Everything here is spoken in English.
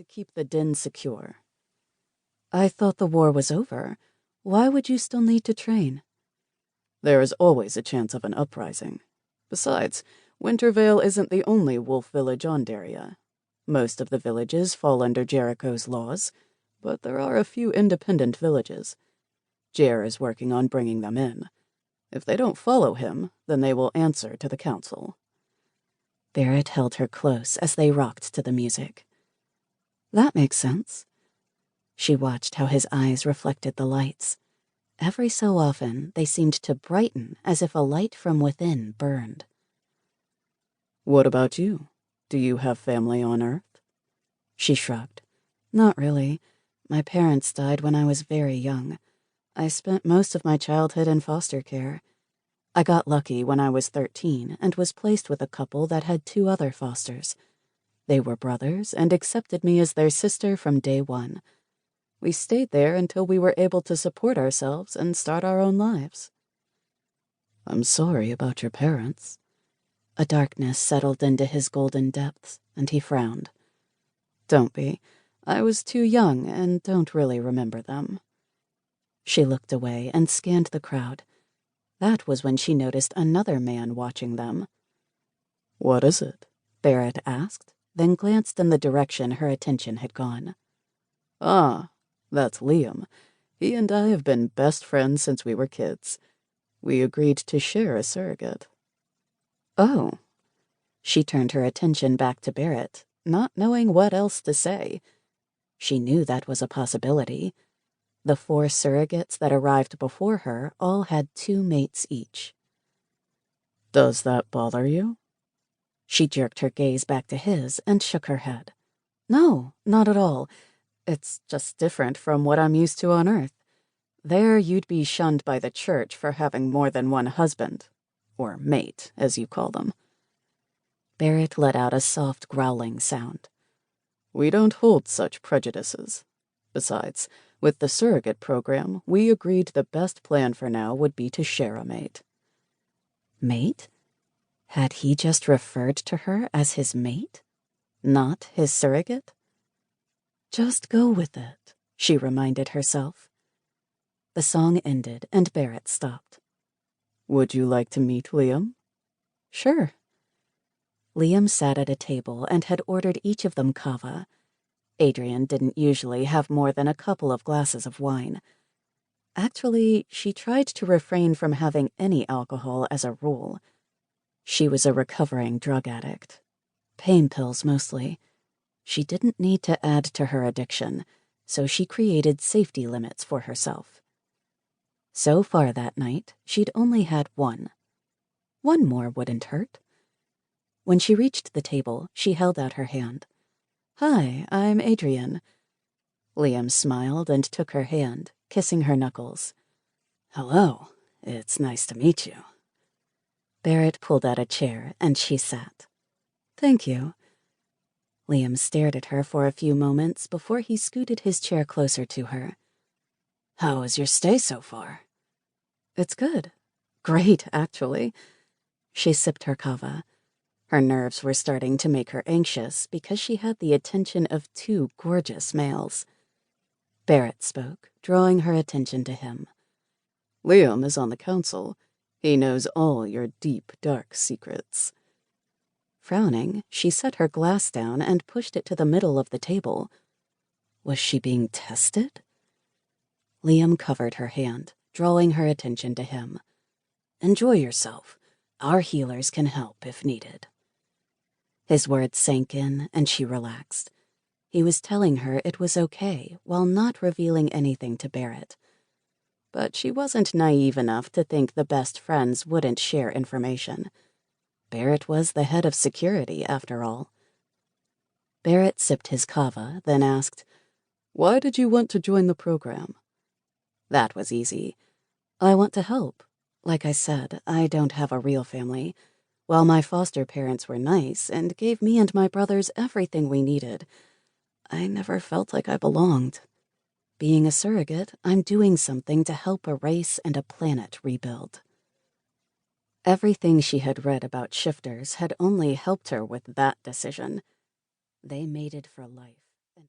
to keep the den secure. I thought the war was over. Why would you still need to train? There is always a chance of an uprising. Besides, Wintervale isn't the only wolf village on Daeria. Most of the villages fall under Jericho's laws, but there are a few independent villages. Jer is working on bringing them in. If they don't follow him, then they will answer to the council. Barret held her close as they rocked to the music. That makes sense. She watched how his eyes reflected the lights. Every so often, they seemed to brighten as if a light from within burned. What about you? Do you have family on Earth? She shrugged. Not really. My parents died when I was very young. I spent most of my childhood in foster care. I got lucky when I was 13 and was placed with a couple that had 2 other fosters. They were brothers and accepted me as their sister from day one. We stayed there until we were able to support ourselves and start our own lives. I'm sorry about your parents. A darkness settled into his golden depths, and he frowned. Don't be. I was too young and don't really remember them. She looked away and scanned the crowd. That was when she noticed another man watching them. What is it? Barret asked, then glanced in the direction her attention had gone. Ah, that's Liam. He and I have been best friends since we were kids. We agreed to share a surrogate. Oh. She turned her attention back to Barret, not knowing what else to say. She knew that was a possibility. The 4 surrogates that arrived before her all had 2 mates each. Does that bother you? She jerked her gaze back to his and shook her head. No, not at all. It's just different from what I'm used to on Earth. There you'd be shunned by the church for having more than one husband. Or mate, as you call them. Barret let out a soft growling sound. We don't hold such prejudices. Besides, with the surrogate program, we agreed the best plan for now would be to share a mate. Mate? Had he just referred to her as his mate? Not his surrogate? Just go with it, she reminded herself. The song ended and Barret stopped. Would you like to meet Liam? Sure. Liam sat at a table and had ordered each of them kava. Adrienne didn't usually have more than a couple of glasses of wine. Actually, she tried to refrain from having any alcohol as a rule. She was a recovering drug addict. Pain pills mostly. She didn't need to add to her addiction, so she created safety limits for herself. So far that night, she'd only had 1. 1 more wouldn't hurt. When she reached the table, she held out her hand. Hi, I'm Adrienne. Liam smiled and took her hand, kissing her knuckles. Hello, it's nice to meet you. Barret pulled out a chair and she sat. Thank you. Liam stared at her for a few moments before he scooted his chair closer to her. How was your stay so far? It's good. Great, actually. She sipped her kava. Her nerves were starting to make her anxious because she had the attention of 2 gorgeous males. Barret spoke, drawing her attention to him. Liam is on the council. He knows all your deep, dark secrets. Frowning, she set her glass down and pushed it to the middle of the table. Was she being tested? Liam covered her hand, drawing her attention to him. Enjoy yourself. Our healers can help if needed. His words sank in, and she relaxed. He was telling her it was okay, while not revealing anything to Barret. But she wasn't naive enough to think the best friends wouldn't share information. Barret was the head of security, after all. Barret sipped his kava, then asked, Why did you want to join the program? That was easy. I want to help. Like I said, I don't have a real family. While my foster parents were nice and gave me and my brothers everything we needed, I never felt like I belonged. Being a surrogate, I'm doing something to help a race and a planet rebuild. Everything she had read about shifters had only helped her with that decision. They mated for life.